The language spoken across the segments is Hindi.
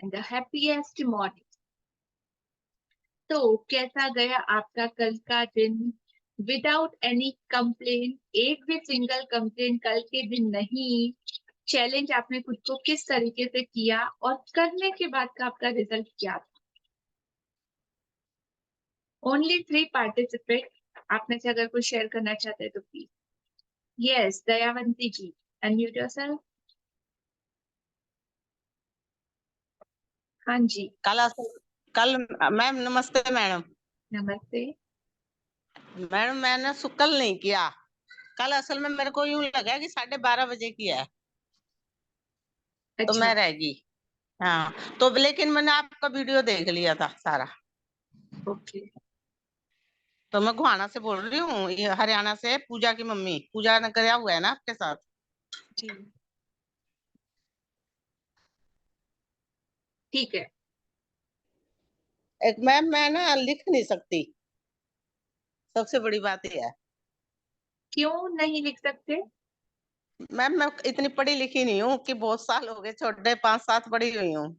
and the happiest morning. तो कैसा गया आपका कल का दिन? विदाउट एनी कंप्लेन, एक भी सिंगल कंप्लेन कल के दिन नहीं। चैलेंज आपने खुद को किस तरीके से किया और करने के बाद का आपका रिजल्ट क्या था? Only 3 participate. आप में से अगर कोई शेयर करना चाहते हैं तो please. Yes, Dayawanti ji, unmute yourself. हाँ जी, कल मैम नमस्ते मैडम। नमस्ते मैडम मैंने कल नहीं किया। कल असल में मेरे को यूं लगा कि 12:30 बजे की है, तो अच्छा। मैं रहेगी। हाँ, तो लेकिन मैंने आपका वीडियो देख लिया था सारा। ओके, तो मैं गोहाना से बोल रही हूँ, ये हरियाणा से। पूजा की मम्मी, पूजा ने कराया हुआ है ना आपके साथ? जी ठीक है। एक मैम मैं ना लिख नहीं सकती, सबसे बड़ी बात ये है। क्यों नहीं लिख सकते? मैम मैं इतनी पढ़ी लिखी नहीं हूँ कि बहुत साल हो गए, छोटे 5-7 पढ़ी हुई हूँ। तो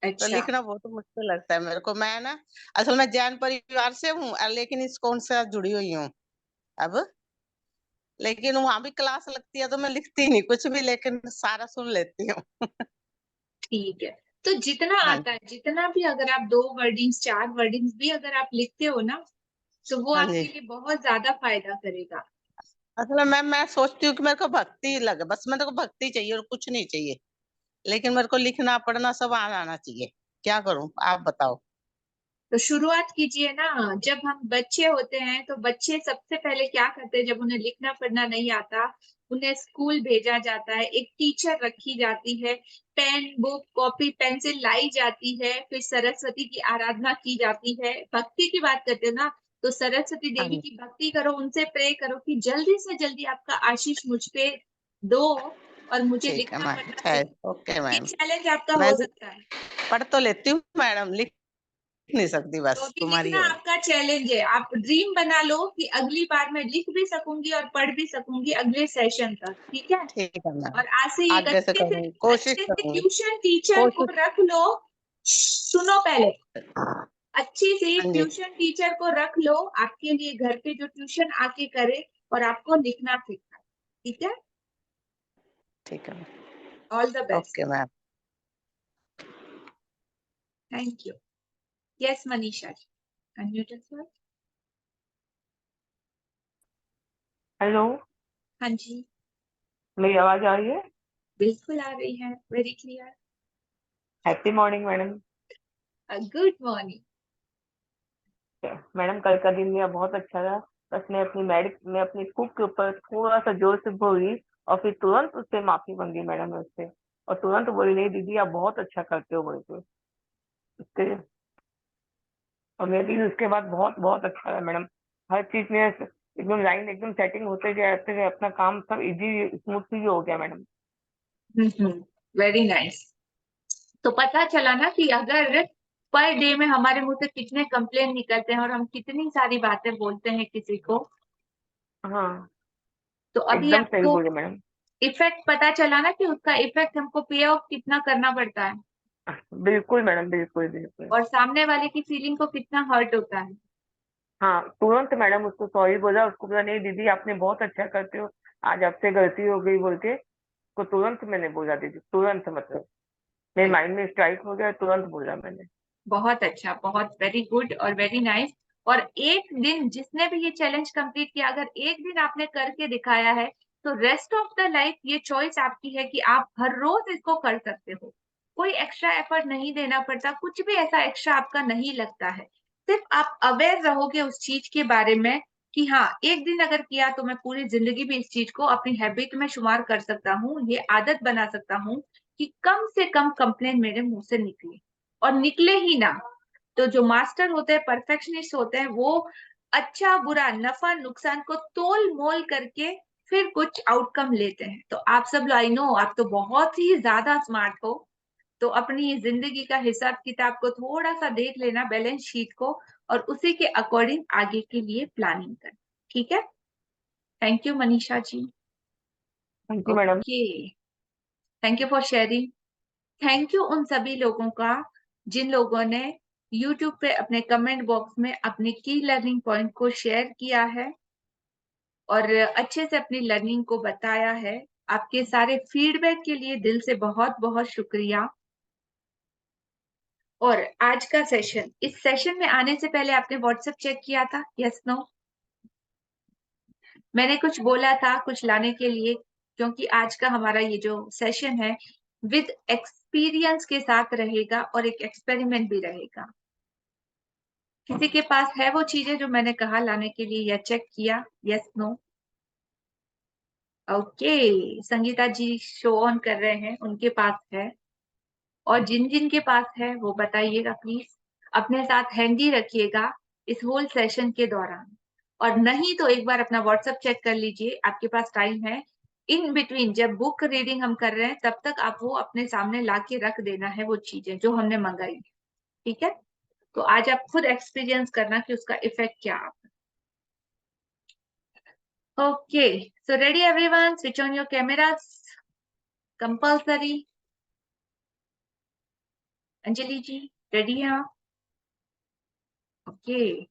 अच्छा, लिखना बहुत मुश्किल लगता है मेरे को। मैं ना असल में जैन परिवार से हूँ, लेकिन इस्कॉन से जुड़ी हुई हूँ अब। लेकिन वहां भी क्लास लगती है तो मैं लिखती नहीं कुछ भी, लेकिन सारा सुन लेती हूँ। ठीक है। तो जितना हाँ आता है, जितना भी, अगर आप 2 वर्डिंग्स 4 वर्डिंग्स भी अगर आप लिखते हो ना, तो वो हाँ जी। आपके लिए बहुत ज्यादा फायदा करेगा। असल में मैं सोचती हूँ कि मेरे को भक्ति लगे, बस मेरे को भक्ति चाहिए और कुछ नहीं चाहिए। लेकिन मेरे को लिखना पढ़ना सब आना चाहिए। क्या करूँ आप बताओ? तो शुरुआत कीजिए ना। जब हम बच्चे होते हैं तो बच्चे सबसे पहले क्या करते हैं, जब उन्हें लिखना पढ़ना नहीं आता, उन्हें स्कूल भेजा जाता है, एक टीचर रखी जाती है, पेन बुक कॉपी पेंसिल लाई जाती है, फिर सरस्वती की आराधना की जाती है। भक्ति की बात करते हैं ना, तो सरस्वती हाँ देवी जी, की भक्ति करो, उनसे प्रे करो कि जल्दी से जल्दी आपका आशीष मुझ पे दो और मुझे ठीक है लिखना मैम। पढ़ना है, सिखाओ। ओके ये मैम। चैलेंज आपका मैं हो सकता है। पढ़ तो लेती हूँ मैडम, लिख नहीं सकती, तो बस अभी तुम्हारी लिखना ओर। आपका चैलेंज है। आप ड्रीम बना लो कि अगली बार मैं लिख भी सकूंगी और पढ़ भी सकूंगी अगले सेशन तक, ठीक है? ठीक है मैम, और आज से ये आगे से करूँगी, कोशिश अच्छे से करूंगी। ट्यूशन टीचर को कोशिश। रख लो। सुनो पहले, अच्छी से हाँ जी, ट्यूशन टीचर को रख लो आपके लिए घर पे, जो ट्यूशन आके करे और आपको लिखना सिखाए, ठीक है? ठीक है ma'am. All the best. Okay ma'am. Thank you. Yes Manisha ji, unmute yourself. Hello, हाँ जी, मेरी आवाज आ रही है? बिल्कुल आ रही है, very clear. Happy morning madam. Good morning. Madam कल का दिन मेरा बहुत अच्छा रहा। बस मैं अपनी कुक के ऊपर थोड़ा सा जोर से बोली और फिर तुरंत उससे माफी मांगी मैडम उससे। और तुरंत बोली नहीं दीदी आप बहुत अच्छा करते हो बोल के उसके। और मेरा दिन उसके बाद बहुत बहुत अच्छा रहा मैडम। हर चीज में एकदम लाइन एकदम सेटिंग होते गए अपना काम सब इजी स्मूथली हो गया मैडम। Very nice. तो पता चला ना कि अगर पर डे में हमारे मुंह से कितने कंप्लेन निकलते हैं और हम कितनी सारी बातें बोलते हैं किसी को। हाँ, तो अभी एकदम सही आपको बोले मैडम। इफेक्ट पता चला ना कि उसका इफेक्ट हमको पे ऑफ कितना करना पड़ता है बिल्कुल मैडम, बिल्कुल बिल्कुल। और सामने वाले की फीलिंग को कितना हर्ट होता है। हाँ, तुरंत मैडम उसको सॉरी बोला, उसको बोला नहीं दीदी आपने बहुत अच्छा करते हो, आज आपसे गलती हो गई बोल के उसको तुरंत मैंने बोला दीदी, तुरंत मतलब मेरे Right. माइंड में स्ट्राइक हो गया, तुरंत बोला मैंने। बहुत अच्छा, बहुत वेरी गुड और वेरी नाइस। और एक दिन जिसने भी ये चैलेंज कंप्लीट किया, अगर एक दिन आपने करके दिखाया है, तो रेस्ट ऑफ द लाइफ ये चॉइस आपकी है कि आप हर रोज इसको कर सकते हो। कोई एक्स्ट्रा एफर्ट नहीं देना पड़ता, कुछ भी ऐसा एक्स्ट्रा आपका नहीं लगता है। सिर्फ आप अवेयर रहोगे उस चीज के बारे में कि हाँ, एक दिन अगर किया तो मैं पूरी जिंदगी भी इस चीज को अपनी हैबिट में शुमार कर सकता हूँ, ये आदत बना सकता हूँ कि कम से कम कंप्लेन मेरे मुंह से निकले। और निकले ही ना, तो जो मास्टर होते हैं, परफेक्शनिस्ट होते हैं, वो अच्छा बुरा नफा नुकसान को तोल मोल करके फिर कुछ आउटकम लेते हैं। तो आप सब लोग, आई नो आप तो बहुत ही ज्यादा स्मार्ट हो, तो अपनी जिंदगी का हिसाब किताब को थोड़ा सा देख लेना, बैलेंस शीट को, और उसी के अकॉर्डिंग आगे के लिए प्लानिंग करना, ठीक है? Thank you Manisha ji. Thank you madam. Okay, thank you for sharing. Thank you उन सभी लोगों का जिन लोगों ने YouTube पे अपने कमेंट बॉक्स में अपने की लर्निंग पॉइंट को शेयर किया है और अच्छे से अपनी लर्निंग को बताया है। आपके सारे फीडबैक के लिए दिल से बहुत बहुत शुक्रिया। और आज का सेशन, इस सेशन में आने से पहले आपने व्हाट्सएप चेक किया था? Yes no? मैंने कुछ बोला था कुछ लाने के लिए, क्योंकि आज का हमारा ये जो सेशन है विद एक्सपीरियंस के साथ रहेगा और एक एक्सपेरिमेंट भी रहेगा। किसी के पास है वो चीजें जो मैंने कहा लाने के लिए या चेक किया? Yes no? Okay, Sangeeta ji show on कर रहे हैं, उनके पास है। और जिन जिन के पास है वो बताइएगा प्लीज, अपने साथ हैंडी रखिएगा इस होल सेशन के दौरान। और नहीं तो एक बार अपना व्हाट्सएप चेक कर लीजिए, आपके पास टाइम है। इन बिटवीन जब बुक रीडिंग हम कर रहे हैं तब तक आप वो अपने सामने ला के रख देना है वो चीजें जो हमने मंगाई, ठीक है? तो आज आप खुद एक्सपीरियंस करना कि उसका इफेक्ट क्या है। Okay, so ready everyone, switch on your cameras compulsory. Anjali ji ready हैं आप? ओके,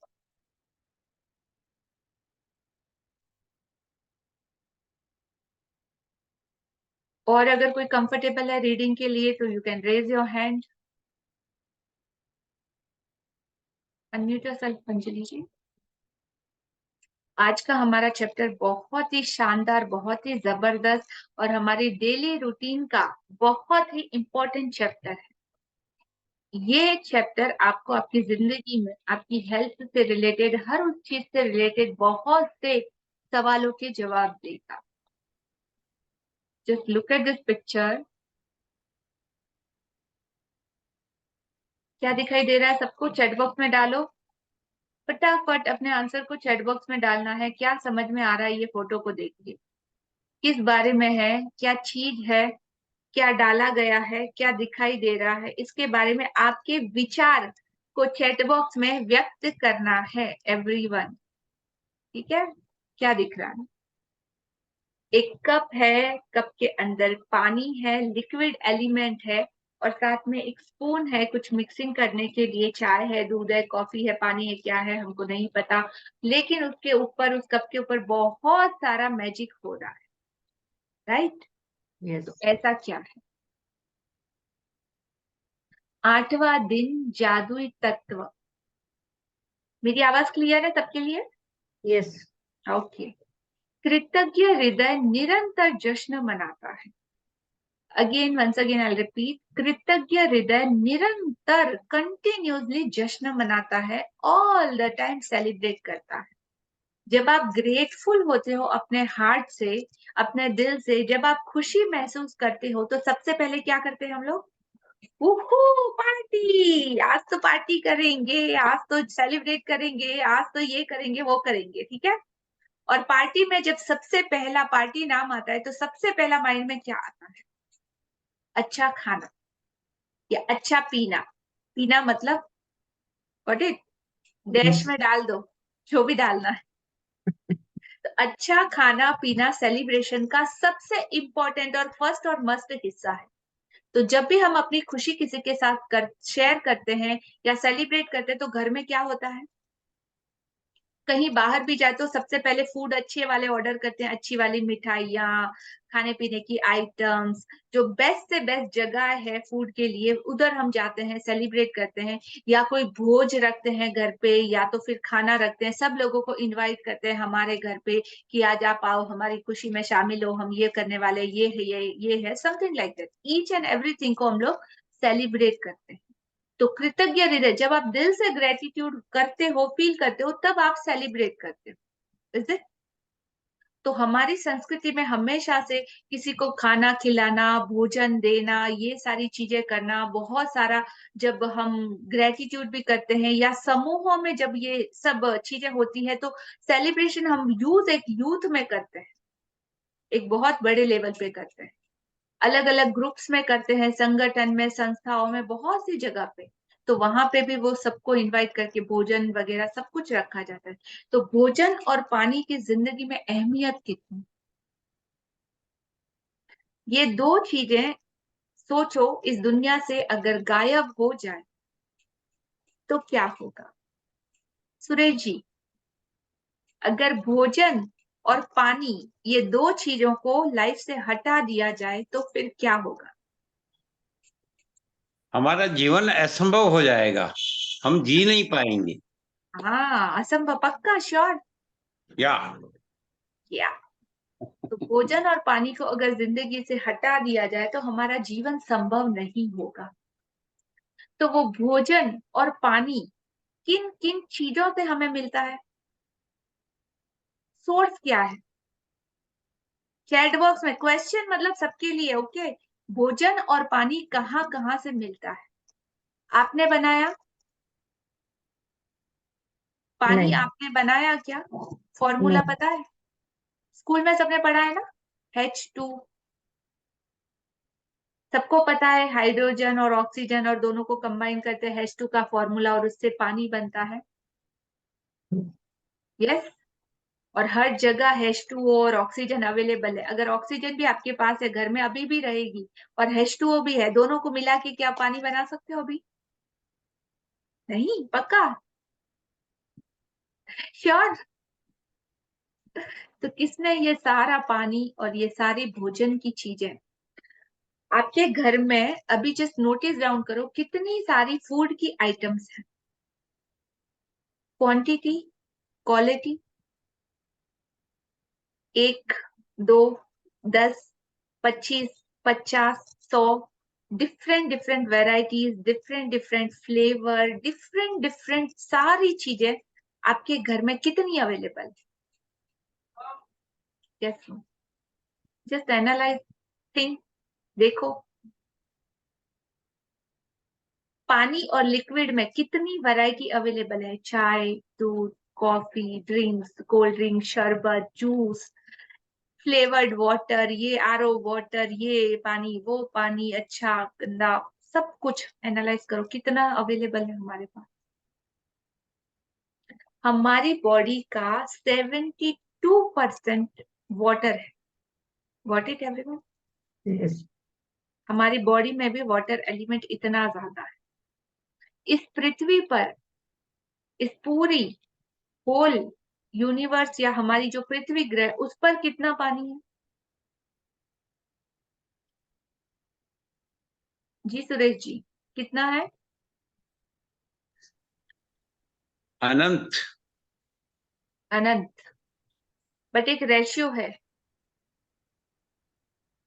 और अगर कोई कंफर्टेबल है रीडिंग के लिए तो you can raise your hand. Unmute yourself Anjali ji. आज का हमारा चैप्टर बहुत ही शानदार, बहुत ही जबरदस्त और हमारी डेली रूटीन का बहुत ही इम्पोर्टेंट चैप्टर है। ये चैप्टर आपको आपकी जिंदगी में आपकी हेल्थ से रिलेटेड, हर उस चीज से रिलेटेड बहुत से सवालों के जवाब देगा। Just look at this picture. क्या दिखाई दे रहा है सबको? चैट बॉक्स में डालो, फटाफट अपने आंसर को चैट बॉक्स में डालना है। क्या समझ में आ रहा है ये फोटो को देखिए? किस बारे में है, क्या चीज है, क्या डाला गया है, क्या दिखाई दे रहा है, इसके बारे में आपके विचार को चैट बॉक्स में व्यक्त करना है एवरीवन, ठीक है? क्या दिख रहा है? एक कप है, कप के अंदर पानी है, लिक्विड एलिमेंट है, और साथ में एक स्पून है कुछ मिक्सिंग करने के लिए। चाय है, दूध है, कॉफी है, पानी है, क्या है हमको नहीं पता, लेकिन उसके ऊपर, उस कप के ऊपर बहुत सारा मैजिक हो रहा है, राइट? तो ऐसा क्या है? 8वां दिन, जादुई तत्व। मेरी आवाज क्लियर है सबके लिए? यस। ओके। कृतज्ञ हृदय निरंतर जश्न मनाता है। Again, once again I repeat, कृतज्ञ हृदय निरंतर कंटिन्यूसली जश्न मनाता है, ऑल द टाइम सेलिब्रेट करता है। जब आप ग्रेटफुल होते हो अपने हार्ट से, अपने दिल से, जब आप खुशी महसूस करते हो तो सबसे पहले क्या करते हैं हम लोग? पार्टी, आज तो पार्टी करेंगे, आज तो सेलिब्रेट करेंगे, आज तो ये करेंगे वो करेंगे, ठीक है? और पार्टी में जब सबसे पहला पार्टी नाम आता है तो सबसे पहला माइंड में क्या आता है? अच्छा खाना या अच्छा पीना। पीना मतलब व्हाट इट, डैश में डाल दो जो भी डालना है। तो अच्छा खाना पीना सेलिब्रेशन का सबसे इंपॉर्टेंट और फर्स्ट और मस्ट हिस्सा है। तो जब भी हम अपनी खुशी किसी के साथ शेयर करते हैं या सेलिब्रेट करते हैं तो घर में क्या होता है? कहीं बाहर भी जाए तो सबसे पहले फूड अच्छे वाले ऑर्डर करते हैं, अच्छी वाली मिठाइयाँ, खाने पीने की आइटम्स, जो बेस्ट से बेस्ट जगह है फूड के लिए, उधर हम जाते हैं, सेलिब्रेट करते हैं। या कोई भोज रखते हैं घर पे, या तो फिर खाना रखते हैं, सब लोगों को इनवाइट करते हैं हमारे घर पे कि आज आप आओ, हमारी खुशी में शामिल हो, हम ये करने वाले, ये है, ये है, something like that. Each and everything को हम लोग सेलिब्रेट करते हैं। तो कृतज्ञ हृदय, जब आप दिल से ग्रेटिट्यूड करते हो, फील करते हो, तब आप सेलिब्रेट करते हो, इज इट? तो हमारी संस्कृति में हमेशा से किसी को खाना खिलाना, भोजन देना, ये सारी चीजें करना बहुत सारा, जब हम ग्रेटिट्यूड भी करते हैं या समूहों में जब ये सब चीजें होती है तो सेलिब्रेशन हम एक यूथ में करते हैं, एक बहुत बड़े लेवल पे करते हैं, अलग अलग ग्रुप्स में करते हैं, संगठन में, संस्थाओं में, बहुत सी जगह पे। तो वहां पे भी वो सबको इनवाइट करके भोजन वगैरह सब कुछ रखा जाता है। तो भोजन और पानी की जिंदगी में अहमियत कितनी, ये दो चीजें सोचो इस दुनिया से अगर गायब हो जाए तो क्या होगा? सुरेश जी, अगर भोजन और पानी ये दो चीजों को लाइफ से हटा दिया जाए तो फिर क्या होगा? हमारा जीवन असंभव हो जाएगा, हम जी नहीं पाएंगे। हाँ, असंभव, पक्का, श्योर? या तो भोजन और पानी को अगर जिंदगी से हटा दिया जाए तो हमारा जीवन संभव नहीं होगा। तो वो भोजन और पानी किन किन चीजों से हमें मिलता है? सोर्स क्या है? चैट बॉक्स में क्वेश्चन, मतलब सबके लिए, ओके। भोजन और पानी कहाँ कहाँ से मिलता है? आपने बनाया? पानी नहीं। आपने बनाया क्या? फॉर्मूला नहीं। पता है? स्कूल में सबने पढ़ा है ना, H2। सबको पता है हाइड्रोजन और ऑक्सीजन और दोनों को कंबाइन करते हैं H2 का फॉर्मूला और उससे पानी बनता है। यस। और हर जगह H2O और ऑक्सीजन अवेलेबल है। अगर ऑक्सीजन भी आपके पास है, घर में अभी भी रहेगी, और H2O भी है, दोनों को मिला के क्या पानी बना सकते हो अभी? नहीं, पक्का, श्योर? तो किसने ये सारा पानी और ये सारी भोजन की चीजें आपके घर में, अभी जस्ट नोटिस डाउन करो कितनी सारी फूड की आइटम्स हैं। Quantity, quality, 1, 2, 10, 25, 50, 100, different different varieties, different different flavour, different different सारी चीजें आपके घर में कितनी अवेलेबल है? यस, जस्ट एनालाइज, थिंक, देखो। पानी और लिक्विड में कितनी वैरायटी अवेलेबल है? चाय, दूध, कॉफी, ड्रिंक्स, कोल्ड ड्रिंक, शरबत, जूस, फ्लेवर्ड वाटर, ये आरओ वाटर, ये पानी, वो पानी, अच्छा गंदा, सब कुछ एनालाइज करो कितना अवेलेबल है हमारे पास। हमारी बॉडी का 72% वाटर है। What it everyone? Yes. हमारी बॉडी में भी वाटर एलिमेंट इतना ज्यादा है। इस पृथ्वी पर, इस पूरी होल यूनिवर्स या हमारी जो पृथ्वी ग्रह, उस पर कितना पानी है? जी सुरेश जी, कितना है? अनंत। अनंत। बट एक रेशियो है,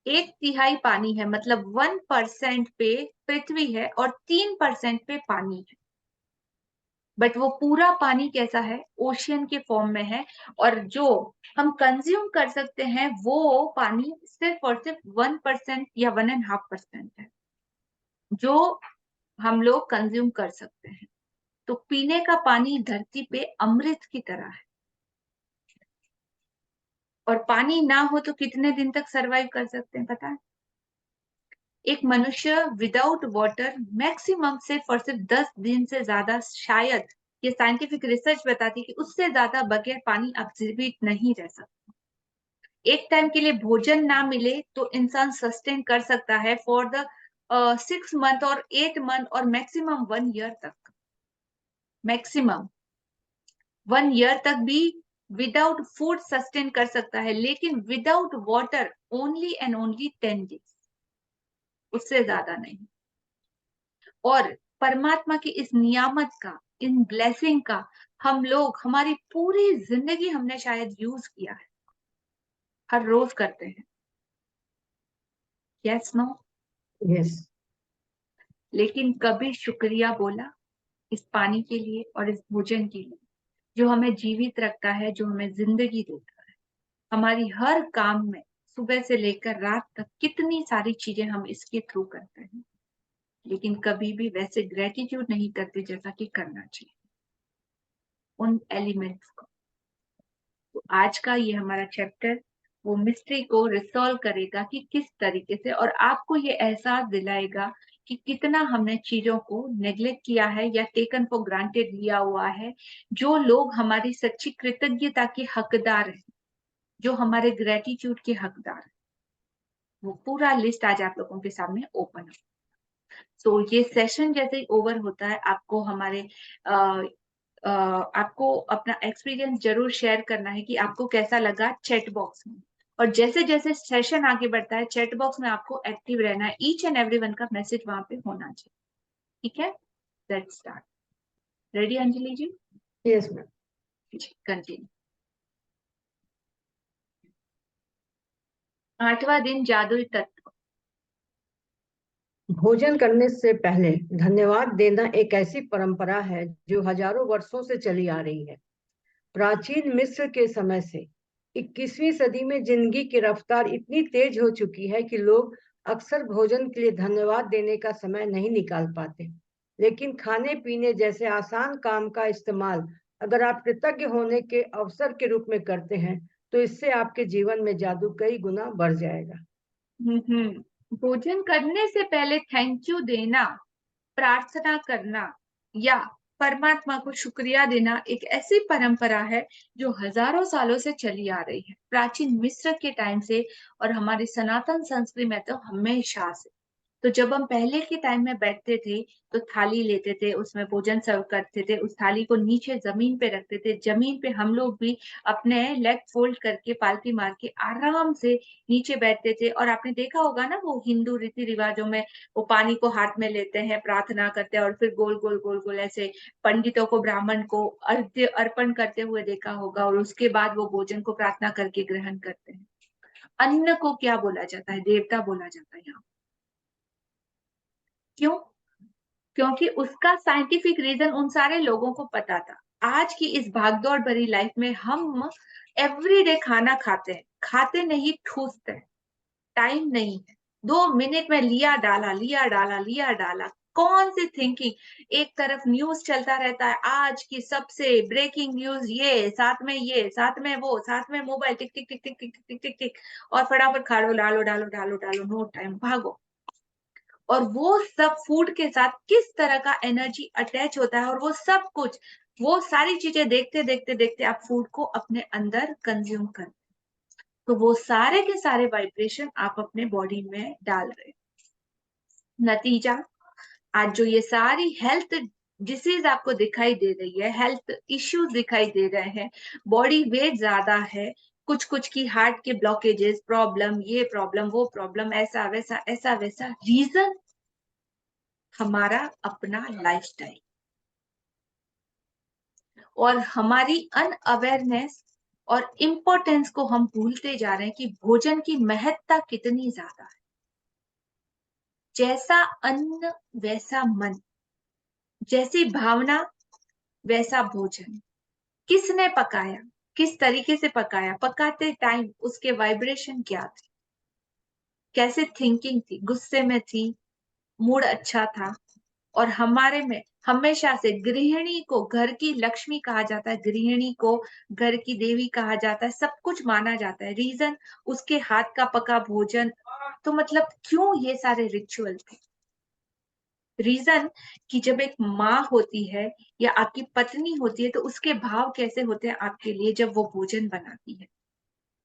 1/3 पानी है, मतलब 1% पे पृथ्वी है और 3% पे पानी है। बट वो पूरा पानी कैसा है? ओशियन के फॉर्म में है। और जो हम कंज्यूम कर सकते हैं वो पानी सिर्फ और सिर्फ 1% या 1.5% है जो हम लोग कंज्यूम कर सकते हैं। तो पीने का पानी धरती पे अमृत की तरह है। और पानी ना हो तो कितने दिन तक सरवाइव कर सकते हैं पता है? एक मनुष्य विदाउट वाटर मैक्सिमम सिर्फ और सिर्फ 10 दिन से ज्यादा, शायद, ये साइंटिफिक रिसर्च बताती है कि उससे ज्यादा बगैर पानी आप जीवित नहीं रह सकते। एक टाइम के लिए भोजन ना मिले तो इंसान सस्टेन कर सकता है फॉर द 6 मंथ और 8 मंथ और मैक्सिमम 1 ईयर तक। मैक्सिमम 1 ईयर तक भी विदाउट फूड सस्टेन कर सकता है, लेकिन without water only and only 10 days, उससे ज्यादा नहीं। और परमात्मा की इस नियामत का, इन ब्लेसिंग का हम लोग, हमारी पूरी जिंदगी हमने शायद यूज किया है, हर रोज करते हैं। Yes, no? Yes. लेकिन कभी शुक्रिया बोला इस पानी के लिए और इस भोजन के लिए जो हमें जीवित रखता है, जो हमें जिंदगी देता है। हमारी हर काम में सुबह से लेकर रात तक कितनी सारी चीजें हम इसके थ्रू करते हैं, लेकिन कभी भी वैसे ग्रेटिट्यूड नहीं करते जैसा कि करना चाहिए उन एलिमेंट्स को। तो आज का ये हमारा चैप्टर वो मिस्ट्री को रिसॉल्व करेगा कि किस तरीके से, और आपको ये एहसास दिलाएगा कि कितना हमने चीजों को नेग्लेक्ट किया है या टेकन फॉर ग्रांटेड लिया हुआ है। जो लोग हमारी सच्ची कृतज्ञता के हकदार हैं, जो हमारे ग्रेटिट्यूड के हकदार हैं, वो पूरा लिस्ट आज आप लोगों के सामने ओपन है। तो ये सेशन जैसे ही ओवर होता है, आपको हमारे आपको अपना एक्सपीरियंस जरूर शेयर करना है कि आपको कैसा लगा चैट बॉक्स में। और जैसे जैसे सेशन आगे बढ़ता है, चैट बॉक्स में आपको एक्टिव रहना है, ईच एंड एवरी वन का मैसेज वहां पे होना चाहिए। ठीक है, let's start. Ready Anjali ji? Yes ma'am. Continue. 8वां दिन जादुई तत्व। भोजन करने से पहले धन्यवाद देना एक ऐसी परंपरा है जो हजारों वर्षों से चली आ रही है। प्राचीन मिस्र के समय से 21वीं सदी में जिंदगी की रफ्तार इतनी तेज हो चुकी है कि लोग अक्सर भोजन के लिए धन्यवाद देने का समय नहीं निकाल पाते। लेकिन खाने पीने जैसे आसान काम का इस्तेमाल अगर आप कृतज्ञ होने के अवसर के रूप में करते हैं तो इससे आपके जीवन में जादू कई गुना बढ़ जाएगा। भोजन करने से पहले थैंक यू देना, प्रार्थना करना या परमात्मा को शुक्रिया देना एक ऐसी परंपरा है जो हजारों सालों से चली आ रही है, प्राचीन मिस्र के टाइम से और हमारी सनातन संस्कृति में तो हमेशा से। तो जब हम पहले के टाइम में बैठते थे तो थाली लेते थे, उसमें भोजन सर्व करते थे, उस थाली को नीचे जमीन पे रखते थे, जमीन पे हम लोग भी अपने लेग फोल्ड करके पालती मार के आराम से नीचे बैठते थे। और आपने देखा होगा ना, वो हिंदू रीति रिवाजों में वो पानी को हाथ में लेते हैं, प्रार्थना करते हैं और फिर गोल गोल गोल गोल ऐसे पंडितों को, ब्राह्मण को अर्घ्य अर्पण करते हुए देखा होगा, और उसके बाद वो भोजन को प्रार्थना करके ग्रहण करते हैं। अन्न को क्या बोला जाता है? देवता बोला जाता है यहाँ। क्यों? क्योंकि उसका साइंटिफिक रीजन उन सारे लोगों को पता था। आज की इस भागदौड़ भरी लाइफ में हम एवरीडे खाना खाते नहीं, ठूसते हैं। टाइम नहीं है, 2 मिनट में लिया डाला लिया डाला लिया डाला। कौन सी थिंकिंग? एक तरफ न्यूज चलता रहता है, आज की सबसे ब्रेकिंग न्यूज ये, साथ में ये, साथ में वो, साथ में मोबाइल, टिक टिक टिक टिक टिक टिक टिक टिक, और फटाफट खा लो, डालो डालो डालो डालो, नो टाइम, भागो। और वो सब फूड के साथ किस तरह का एनर्जी अटैच होता है, और वो सब कुछ, वो सारी चीजें देखते देखते देखते आप फूड को अपने अंदर कंज्यूम करते, तो वो सारे के सारे वाइब्रेशन आप अपने बॉडी में डाल रहे। नतीजा, आज जो ये सारी हेल्थ डिसीज आपको दिखाई दे रही है, हेल्थ इश्यूज दिखाई दे रहे हैं, बॉडी वेट ज्यादा है, कुछ कुछ की हार्ट के ब्लॉकेजेस, प्रॉब्लम, ये प्रॉब्लम, वो प्रॉब्लम, ऐसा वैसा, रीजन हमारा अपना लाइफस्टाइल और हमारी अनअवेयरनेस और इम्पोर्टेंस को हम भूलते जा रहे हैं कि भोजन की महत्ता कितनी ज्यादा है। जैसा अन्न वैसा मन, जैसी भावना वैसा भोजन। किसने पकाया, किस तरीके से पकाया, पकाते टाइम उसके वाइब्रेशन क्या थे, कैसे थिंकिंग थी, गुस्से में थी, मूड अच्छा था। और हमारे में हमेशा से गृहिणी को घर की लक्ष्मी कहा जाता है, गृहिणी को घर की देवी कहा जाता है, सब कुछ माना जाता है। रीजन उसके हाथ का पका भोजन। तो मतलब क्यों ये सारे रिचुअल थे? रीजन कि जब एक माँ होती है या आपकी पत्नी होती है तो उसके भाव कैसे होते हैं आपके लिए जब वो भोजन बनाती है।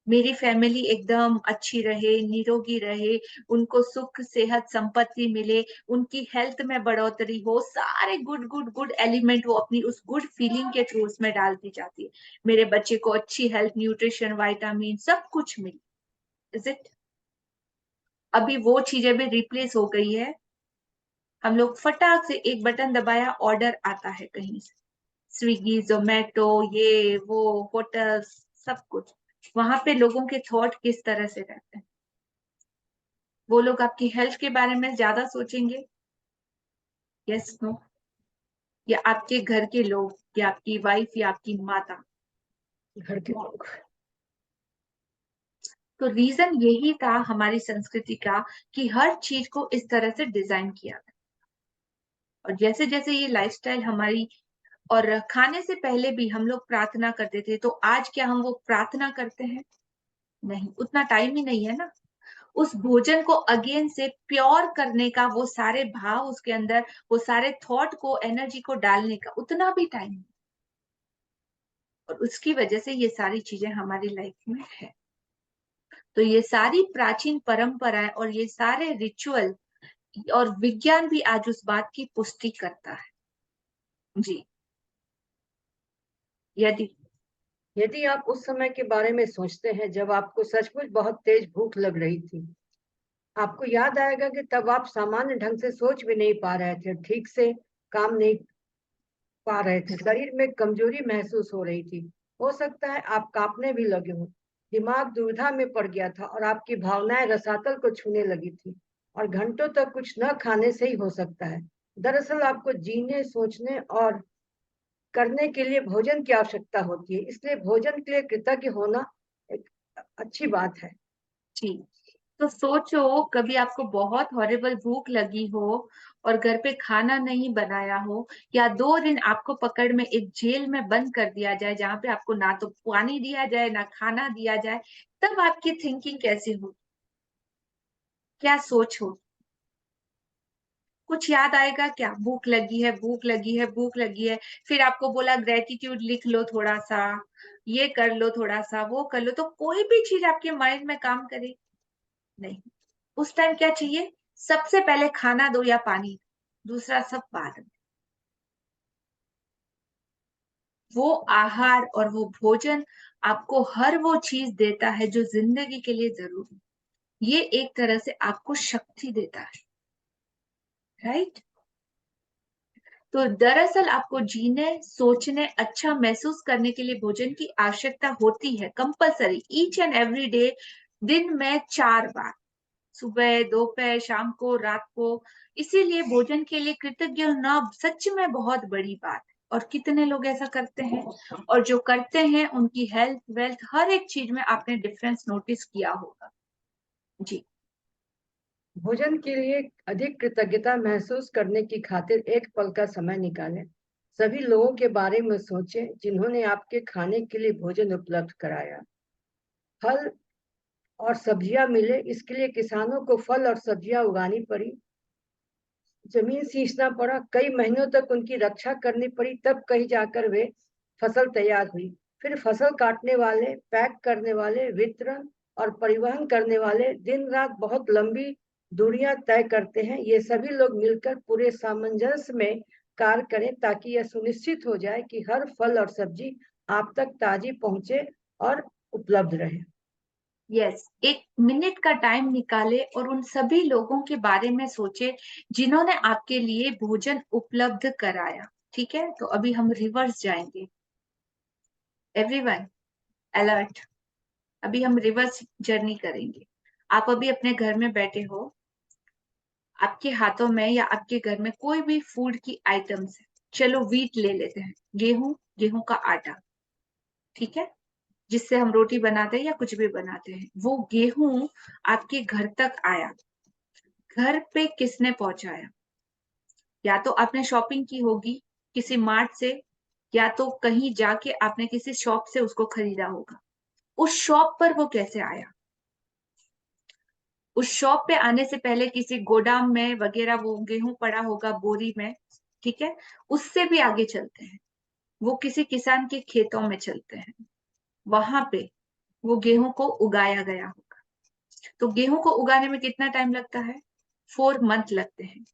मेरी फैमिली एकदम अच्छी रहे, निरोगी रहे, उनको सुख सेहत संपत्ति मिले, उनकी हेल्थ में बढ़ोतरी हो, सारे गुड गुड गुड एलिमेंट वो अपनी उस गुड फीलिंग के थ्रू उसमें डालती जाती है। मेरे बच्चे को अच्छी हेल्थ, न्यूट्रिशन, विटामिन सब कुछ मिले। Is it? अभी वो चीजें भी रिप्लेस हो गई है। हम लोग फटाक से एक बटन दबाया, ऑर्डर आता है कहीं से, स्विगी, जोमेटो, ये वो, होटल्स, सब कुछ। वहां पे लोगों के थॉट किस तरह से रहते हैं? वो लोग आपकी हेल्थ के बारे में ज्यादा सोचेंगे, यस नो? या आपके घर के लोग, या आपकी वाइफ, या आपकी माता? घर के लोग। तो रीजन यही था हमारी संस्कृति का कि हर चीज को इस तरह से डिजाइन किया था। और जैसे जैसे ये लाइफस्टाइल हमारी, और खाने से पहले भी हम लोग प्रार्थना करते थे, तो आज क्या हम वो प्रार्थना करते हैं? नहीं, उतना टाइम ही नहीं है ना। उस भोजन को अगेन से प्योर करने का, वो सारे भाव उसके अंदर, वो सारे थॉट को, एनर्जी को डालने का उतना भी टाइम नहीं। और उसकी वजह से ये सारी चीजें हमारी लाइफ में है। तो ये सारी प्राचीन परंपराएं और ये सारे रिचुअल और विज्ञान भी आज उस बात की पुष्टि करता है। जी। यदि आप उस समय के बारे में सोचते हैं जब आपको सचमुच बहुत तेज भूख लग रही थी, आपको याद आएगा कि तब आप सामान्य ढंग से सोच भी नहीं पा रहे थे, ठीक से काम नहीं पा रहे थे, शरीर में कमजोरी महसूस हो रही थी, हो सकता है आप कांपने भी लगे हो, दिमाग दुविधा में पड़ गया था और आपकी भावनाएं रसातल को छूने लगी थी, और घंटों तक कुछ न खाने से ही हो सकता है। दरअसल आपको जीने, सोचने और करने के लिए भोजन की आवश्यकता होती है, इसलिए भोजन के लिए कृतज्ञ होना एक अच्छी बात है। जी। तो सोचो, कभी आपको बहुत हॉरिबल भूख लगी हो और घर पे खाना नहीं बनाया हो, या 2 दिन आपको पकड़ में एक जेल में बंद कर दिया जाए जहां पे आपको ना तो पानी दिया जाए ना खाना दिया जाए, तब आपकी थिंकिंग कैसी हो, क्या सोच हो? कुछ याद आएगा क्या? भूख लगी है, भूख लगी है, भूख लगी है, फिर आपको बोला ग्रेटिट्यूड लिख लो थोड़ा सा, ये कर लो थोड़ा सा, वो कर लो, तो कोई भी चीज आपके माइंड में काम करे? नहीं। उस टाइम क्या चाहिए? सबसे पहले खाना दो या पानी, दूसरा सब बाद में। वो आहार और वो भोजन आपको हर वो चीज देता है जो जिंदगी के लिए जरूरी। ये एक तरह से आपको शक्ति देता है, राइट? तो दरअसल आपको जीने, सोचने, अच्छा महसूस करने के लिए भोजन की आवश्यकता होती है, compulsory, each and every day, दिन में 4 बार, सुबह, दोपहर, शाम को, रात को। इसीलिए भोजन के लिए कृतज्ञ होना सच में बहुत बड़ी बात है। और कितने लोग ऐसा करते हैं? और जो करते हैं उनकी हेल्थ, वेल्थ, हर एक चीज में आपने डिफरेंस नोटिस किया होगा। जी। भोजन के लिए अधिक कृतज्ञता महसूस करने की खातिर एक पल का समय निकालें। सभी लोगों के बारे में सोचें जिन्होंने आपके खाने के लिए भोजन उपलब्ध कराया। फल और सब्जियां मिले, इसके लिए किसानों को फल और सब्जियां उगानी पड़ी, जमीन सींचना पड़ा, कई महीनों तक उनकी रक्षा करनी पड़ी, तब कहीं जाकर वे फसल तैयार हुई। फिर फसल काटने वाले, पैक करने वाले, वितरण और परिवहन करने वाले दिन रात बहुत लंबी दूरियां तय करते हैं। ये सभी लोग मिलकर पूरे सामंजस्य में कार्य करें ताकि यह सुनिश्चित हो जाए कि हर फल और सब्जी आप तक ताजी पहुंचे और उपलब्ध रहे। यस, 1 मिनट का टाइम निकाले और उन सभी लोगों के बारे में सोचे जिन्होंने आपके लिए भोजन उपलब्ध कराया। ठीक है, तो अभी हम रिवर्स जाएंगे। Everyone alert. अभी हम रिवर्स जर्नी करेंगे। आप अभी अपने घर में बैठे हो, आपके हाथों में या आपके घर में कोई भी फूड की आइटम्स है। चलो व्हीट ले लेते हैं, गेहूं, गेहूं का आटा, ठीक है, जिससे हम रोटी बनाते हैं या कुछ भी बनाते हैं। वो गेहूं आपके घर तक आया। घर पे किसने पहुंचाया? या तो आपने शॉपिंग की होगी किसी मार्ट से, या तो कहीं जाके आपने किसी शॉप से उसको खरीदा होगा। उस शॉप पर वो कैसे आया? उस शॉप पे आने से पहले किसी गोदाम में वगैरह वो गेहूं पड़ा होगा बोरी में, ठीक है। उससे भी आगे चलते हैं, वो किसी किसान के खेतों में चलते हैं, वहां पे वो गेहूं को उगाया गया होगा। तो गेहूं को उगाने में कितना टाइम लगता है? 4 मंथ लगते हैं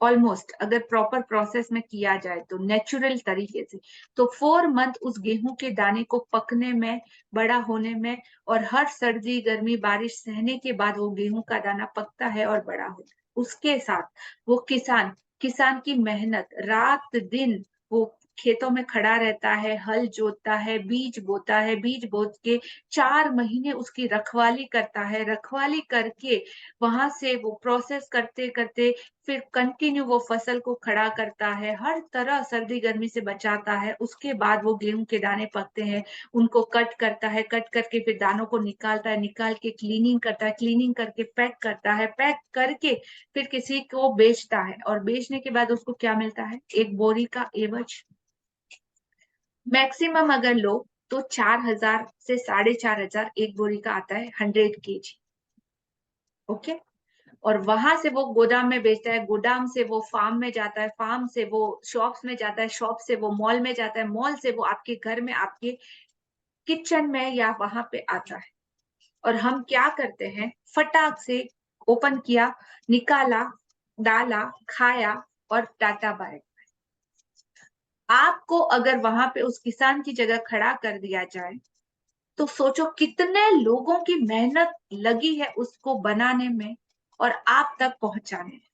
ऑलमोस्ट, अगर प्रॉपर प्रोसेस में किया जाए तो, नेचुरल तरीके से। तो 4 मंथ उस गेहूं के दाने को पकने में, बड़ा होने में, और हर सर्दी, गर्मी, बारिश सहने के बाद वो गेहूं का दाना पकता है और बड़ा होता है। उसके साथ वो किसान, किसान की मेहनत, रात दिन वो खेतों में खड़ा रहता है, हल जोतता है, बीज बोता है, बीज बोत के 4 महीने उसकी रखवाली करता है, रखवाली करके वहां से वो प्रोसेस करते करते फिर कंटिन्यू वो फसल को खड़ा करता है, हर तरह सर्दी गर्मी से बचाता है। उसके बाद वो गेहूं के दाने पकते हैं, उनको कट करता है, कट करके फिर दानों को निकालता है, निकाल के क्लीनिंग करता है, क्लीनिंग करके पैक करता है, पैक करके फिर किसी को बेचता है, और बेचने के बाद उसको क्या मिलता है? एक बोरी का एवज। मैक्सिमम अगर लो तो 4,000 से 4,500 एक बोरी का आता है, 100 kg। ओके। और वहां से वो गोदाम में बेचता है, गोदाम से वो फार्म में जाता है, फार्म से वो शॉप्स में जाता है, शॉप से वो मॉल में जाता है, मॉल से वो आपके घर में, आपके किचन में या वहां पे आता है। और हम क्या करते हैं, फटाक से ओपन किया, निकाला, डाला, खाया और टाटा बाय। आपको अगर वहां पे उस किसान की जगह खड़ा कर दिया जाए तो सोचो कितने लोगों की मेहनत लगी है उसको बनाने में और आप तक पहुंचाने में।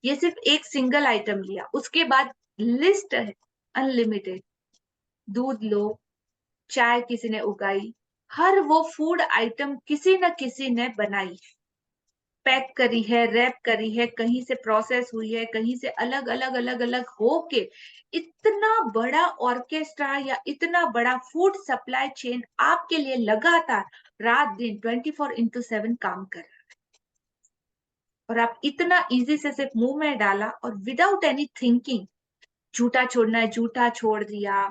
ये सिर्फ एक सिंगल आइटम लिया, उसके बाद लिस्ट है अनलिमिटेड। दूध लो, चाय किसी ने उगाई, हर वो फूड आइटम किसी न किसी ने बनाई, पैक करी है, रैप करी है, कहीं से प्रोसेस हुई है, कहीं से अलग अलग अलग अलग होके इतना बड़ा ऑर्केस्ट्रा या इतना बड़ा फूड सप्लाई चेन आपके लिए लगातार रात दिन 24/7 काम कर रहा है। और आप इतना इजी से सिर्फ मुंह में डाला और विदाउट एनी थिंकिंग, जूठा छोड़ना है जूठा छोड़ दिया,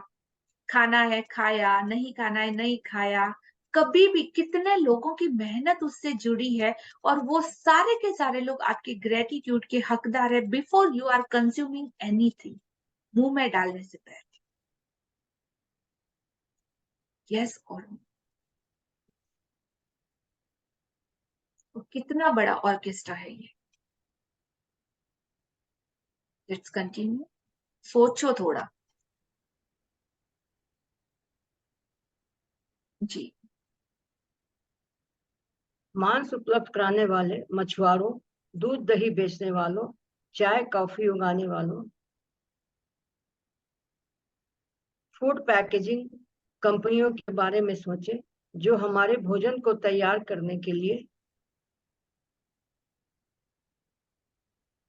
खाना है खाया, नहीं खाना है नहीं खाया। कभी भी कितने लोगों की मेहनत उससे जुड़ी है और वो सारे के सारे लोग आपके ग्रेटिट्यूड के हकदार है before you are consuming anything, मुंह में डालने से पहले। यस और नो। तो कितना बड़ा ऑर्केस्ट्रा है ये। Let's continue. सोचो थोड़ा जी। मांस उपलब्ध कराने वाले मछुआरों, दूध दही बेचने वालों, चाय कॉफी उगाने वालों, फूड पैकेजिंग कंपनियों के बारे में सोचें जो हमारे भोजन को तैयार करने के लिए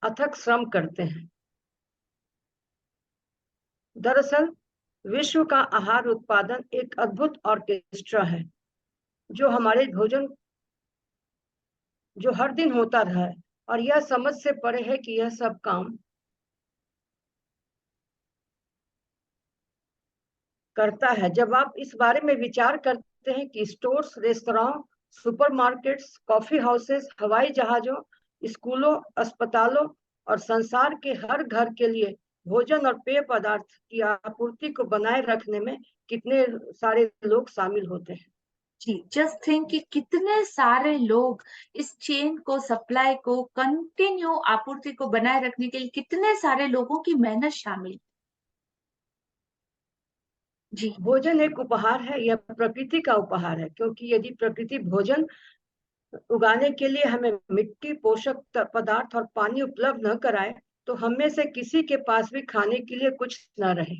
अथक श्रम करते हैं। दरअसल विश्व का आहार उत्पादन एक अद्भुत ऑर्केस्ट्रा है जो हमारे भोजन जो हर दिन होता रहा है, और यह समझ से परे है कि यह सब काम करता है। जब आप इस बारे में विचार करते हैं कि stores, restaurant, supermarkets, coffee houses, हवाई जहाजों, स्कूलों, अस्पतालों और संसार के हर घर के लिए भोजन और पेय पदार्थ की आपूर्ति को बनाए रखने में कितने सारे लोग शामिल होते हैं। जी, जस्ट थिंक कि कितने सारे लोग इस चेन को, सप्लाई को, कंटिन्यू आपूर्ति को बनाए रखने के लिए कितने सारे लोगों की मेहनत शामिल। जी, भोजन एक उपहार है, यह प्रकृति का उपहार है, क्योंकि यदि प्रकृति भोजन उगाने के लिए हमें मिट्टी, पोषक पदार्थ और पानी उपलब्ध न कराए तो हम में से किसी के पास भी खाने के लिए कुछ न रहे।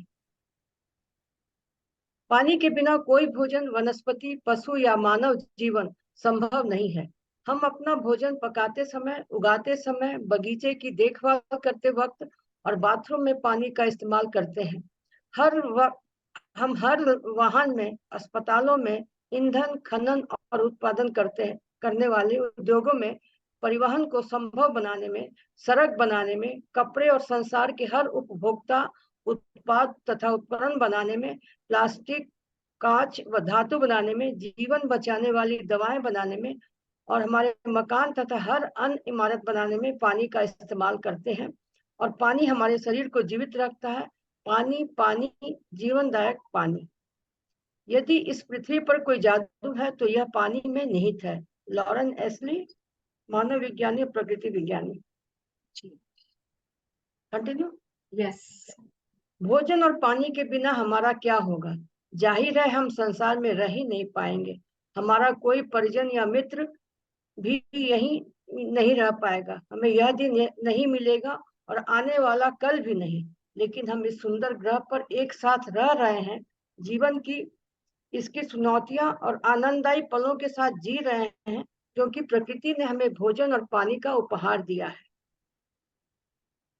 पानी के बिना कोई भोजन, वनस्पति, पशु या मानव जीवन संभव नहीं है। हम अपना भोजन पकाते समय, उगाते समय, बगीचे की देखभाल करते वक्त और बाथरूम में पानी का इस्तेमाल करते हैं। हम हर वाहन में, अस्पतालों में, ईंधन खनन और उत्पादन करने वाले उद्योगों में, परिवहन को संभव बनाने में, सड़क बनाने में, कपड़े और संसार के हर उपभोक्ता उत्पाद तथा उपकरण बनाने में, प्लास्टिक, कांच व धातु बनाने में, जीवन बचाने वाली दवाएं बनाने में और हमारे मकान तथा हर अन्य इमारत बनाने में पानी का इस्तेमाल करते हैं। और पानी हमारे शरीर को जीवित रखता है। पानी, पानी, जीवनदायक पानी। यदि इस पृथ्वी पर कोई जादू है तो यह पानी में निहित है। लॉरेन एस्ली, मानव विज्ञानी, प्रकृति विज्ञानी। कंटिन्यू। यस। भोजन और पानी के बिना हमारा क्या होगा? जाहिर है हम संसार में रह ही नहीं पाएंगे। हमारा कोई परिजन या मित्र भी यही नहीं रह पाएगा। हमें यह दिन नहीं मिलेगा और आने वाला कल भी नहीं। लेकिन हम इस सुंदर ग्रह पर एक साथ रह रहे हैं, जीवन की इसकी चुनौतियां और आनंददायी पलों के साथ जी रहे हैं, क्योंकि प्रकृति ने हमें भोजन और पानी का उपहार दिया है।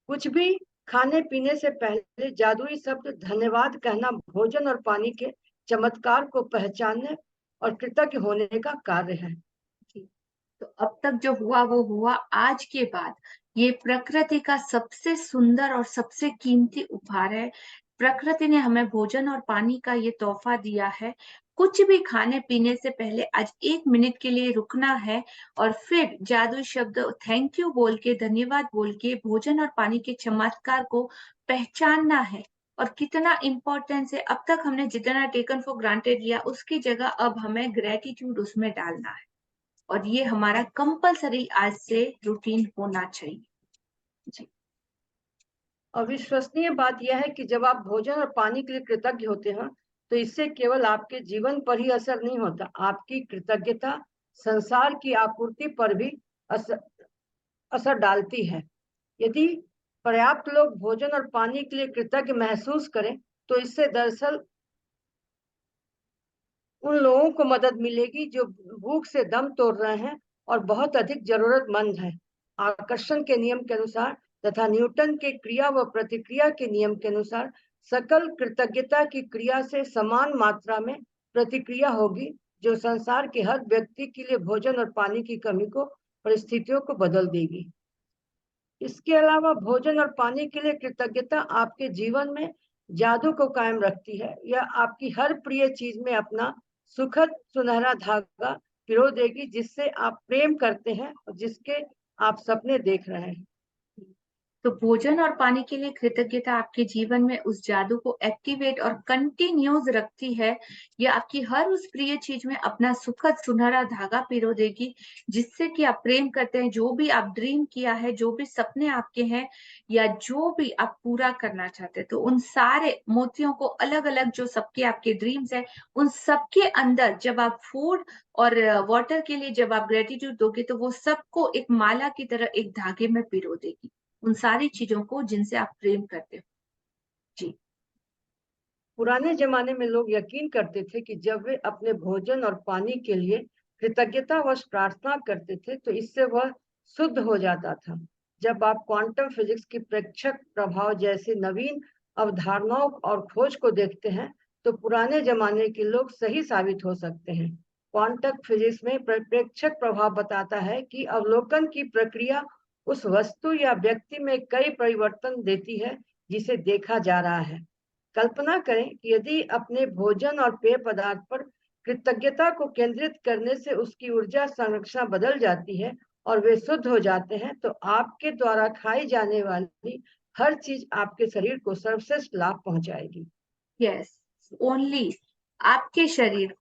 कुछ भी खाने पीने से पहले जादुई शब्द धन्यवाद कहना भोजन और पानी के चमत्कार को पहचानने और कृतज्ञ होने का कार्य है। तो अब तक जो हुआ वो हुआ। आज के बाद ये प्रकृति का सबसे सुंदर और सबसे कीमती उपहार है। प्रकृति ने हमें भोजन और पानी का ये तोहफा दिया है। कुछ भी खाने पीने से पहले आज 1 मिनट के लिए रुकना है और फिर जादुई शब्द थैंक यू बोल के, धन्यवाद बोल के भोजन और पानी के चमत्कार को पहचानना है। और कितना इम्पोर्टेंस है। अब तक हमने जितना टेकन फॉर ग्रांटेड लिया उसकी जगह अब हमें ग्रेटिट्यूड उसमें डालना है, और ये हमारा कंपलसरी आज से रूटीन होना चाहिए जी। अविश्वसनीय बात यह है कि जब आप भोजन और पानी के लिए कृतज्ञ होते हैं तो इससे केवल आपके जीवन पर ही असर नहीं होता, आपकी कृतज्ञता संसार की आपूर्ति पर भी असर डालती है। यदि पर्याप्त लोग भोजन और पानी के लिए कृतज्ञ महसूस करें तो इससे दरअसल उन लोगों को मदद मिलेगी जो भूख से दम तोड़ रहे हैं और बहुत अधिक जरूरतमंद हैं। आकर्षण के नियम के अनुसार तथा न्यूटन के क्रिया व प्रतिक्रिया के नियम के अनुसार सकल कृतज्ञता की क्रिया से समान मात्रा में प्रतिक्रिया होगी, जो संसार के हर व्यक्ति के लिए भोजन और पानी की कमी को परिस्थितियों को बदल देगी। इसके अलावा भोजन और पानी के लिए कृतज्ञता आपके जीवन में जादू को कायम रखती है। यह आपकी हर प्रिय चीज में अपना सुखद सुनहरा धागा पिरो देगी, जिससे आप प्रेम करते हैं और जिसके आप सपने देख रहे हैं। तो भोजन और पानी के लिए कृतज्ञता आपके जीवन में उस जादू को एक्टिवेट और कंटिन्यूज रखती है। यह आपकी हर उस प्रिय चीज में अपना सुखद सुनहरा धागा पिरो देगी, जिससे कि आप प्रेम करते हैं। जो भी आप ड्रीम किया है, जो भी सपने आपके हैं, या जो भी आप पूरा करना चाहते हैं, तो उन सारे मोतियों को अलग अलग जो सबके आपके ड्रीम्स है, उन सबके अंदर जब आप फूड और वाटर के लिए जब आप ग्रेटिट्यूड दोगे तो वो सबको एक माला की तरह एक धागे में पिरो देगी, उन सारी चीजों को जिनसे आप प्रेम करते हो जी। पुराने जमाने में लोग यकीन करते थे कि जब वे अपने भोजन और पानी के लिए कृतज्ञतावश प्रार्थना करते थे तो इससे वह शुद्ध हो जाता था। जब आप क्वांटम फिजिक्स की प्रेक्षक प्रभाव जैसी नवीन अवधारणाओं और खोज को देखते हैं तो पुराने जमाने के लोग सही साबित हो सकते हैं। क्वांटम फिजिक्स में प्रेक्षक प्रभाव बताता है कि अवलोकन की प्रक्रिया उस वस्तु या व्यक्ति में कई परिवर्तन देती है जिसे देखा जा रहा है। कल्पना करें कि यदि अपने भोजन और पेय पदार्थ पर कृतज्ञता को केंद्रित करने से उसकी ऊर्जा संरचना बदल जाती है और वे शुद्ध हो जाते हैं, तो आपके द्वारा खाई जाने वाली हर चीज आपके शरीर को सर्वश्रेष्ठ लाभ पहुंचाएगी। यस, ओनली आपके शरीर।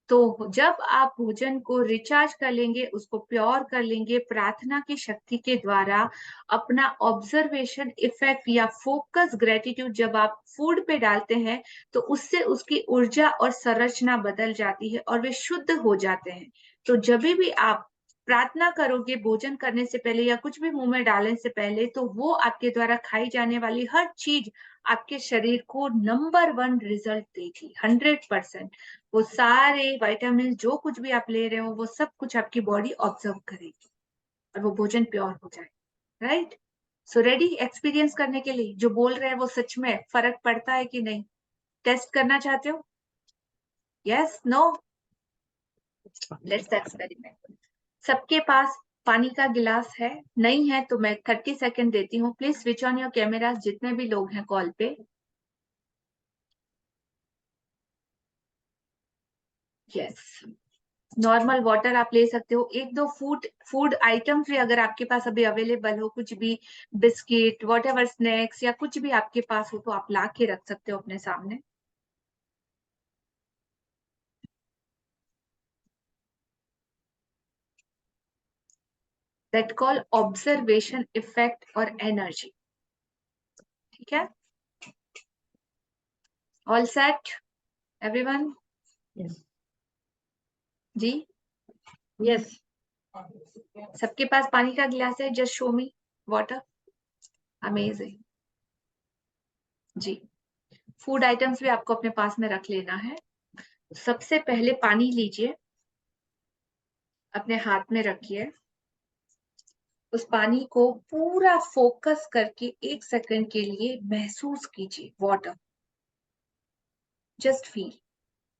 तो जब आप भोजन को रिचार्ज कर लेंगे, उसको प्योर कर लेंगे प्रार्थना की शक्ति के द्वारा, अपना ऑब्जर्वेशन इफेक्ट या फोकस ग्रेटिट्यूड जब आप फूड पे डालते हैं, तो उससे उसकी ऊर्जा और संरचना बदल जाती है और वे शुद्ध हो जाते हैं। तो जब भी आप प्रार्थना करोगे भोजन करने से पहले या कुछ भी मुंह में डालने से पहले, तो वो आपके द्वारा खाई जाने वाली हर चीज आपके शरीर को नंबर 1 रिजल्ट देगी 100%। वो सारे विटामिन जो कुछ भी आप ले रहे हो वो सब कुछ आपकी बॉडी ऑब्जर्व करेगी और वो भोजन प्योर हो जाए। राइट? सो रेडी एक्सपीरियंस करने के लिए? जो बोल रहे हैं वो सच में फर्क पड़ता है कि नहीं? टेस्ट करना चाहते हो? Yes, no? Let's experiment. सबके पास पानी का गिलास है? नहीं है तो मैं 30 सेकेंड देती हूँ। Please switch on your camera, जितने भी लोग हैं कॉल पे। यस, नॉर्मल वाटर आप ले सकते हो। एक दो फूड आइटम्स भी अगर आपके पास अभी अवेलेबल हो, कुछ भी बिस्किट, व्हाटएवर स्नैक्स या कुछ भी आपके पास हो, तो आप ला के रख सकते हो अपने सामने। दैट कॉल ऑब्जर्वेशन इफेक्ट और एनर्जी। ठीक है? All set everyone? यस जी, यस सबके पास पानी का गिलास है? Just show me water. Amazing जी। फूड आइटम्स भी आपको अपने पास में रख लेना है। सबसे पहले पानी लीजिए, अपने हाथ में रखिए, उस पानी को पूरा फोकस करके 1 सेकंड के लिए महसूस कीजिए। Water, just feel.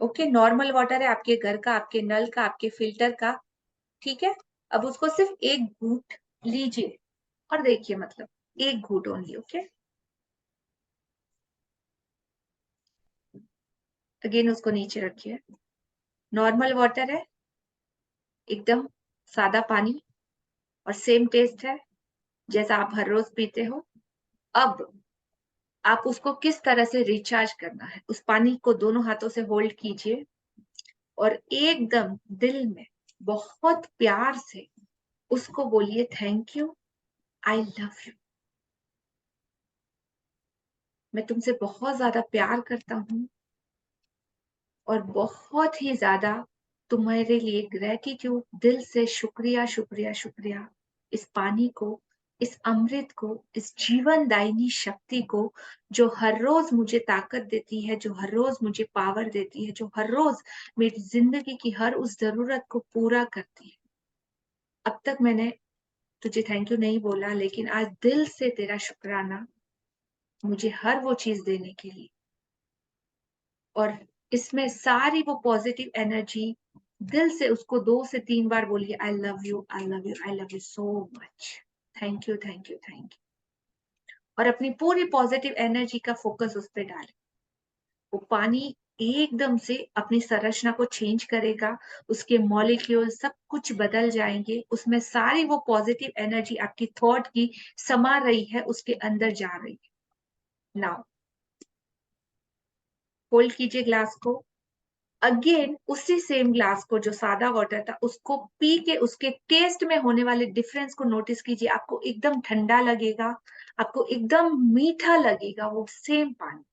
Okay, normal water है आपके घर का, आपके नल का, आपके फिल्टर का। ठीक है? अब उसको सिर्फ एक घूंट लीजिए और देखिए, मतलब एक घूंट ओनली। ओके, अगेन उसको नीचे रखिए। नॉर्मल वाटर है, एकदम सादा पानी, और सेम टेस्ट है जैसा आप हर रोज पीते हो। अब आप उसको किस तरह से रिचार्ज करना है। उस पानी को दोनों हाथों से होल्ड कीजिए और एकदम दिल में बहुत प्यार से उसको बोलिए, thank you, I love you. मैं तुमसे बहुत ज्यादा प्यार करता हूँ और बहुत ही ज्यादा तुम्हारे लिए ग्रेटिट्यूड, दिल से शुक्रिया शुक्रिया शुक्रिया। इस पानी को, इस अमृत को, इस जीवन दायिनी शक्ति को जो हर रोज मुझे ताकत देती है, जो हर रोज मुझे पावर देती है, जो हर रोज मेरी जिंदगी की हर उस जरूरत को पूरा करती है। अब तक मैंने तुझे थैंक यू नहीं बोला, लेकिन आज दिल से तेरा शुक्राना मुझे हर वो चीज देने के लिए। और इसमें सारी वो पॉजिटिव एनर्जी, दिल से उसको 2 से 3 बार बोलिए, I love you, I love you, I love you so much, thank you, thank you, thank you. और अपनी पूरी पॉजिटिव एनर्जी का फोकस उस पर डालें। वो पानी एकदम से अपनी संरचना को चेंज करेगा, उसके मॉलिक्यूल सब कुछ बदल जाएंगे, उसमें सारी वो पॉजिटिव एनर्जी आपकी थॉट की समा रही है, उसके अंदर जा रही है। नाउ होल्ड कीजिए ग्लास को। अगेन उसी सेम ग्लास को, जो सादा वाटर था, उसको पी के उसके टेस्ट में होने वाले डिफरेंस को नोटिस कीजिए। आपको एकदम ठंडा लगेगा, आपको एकदम मीठा लगेगा वो सेम पानी।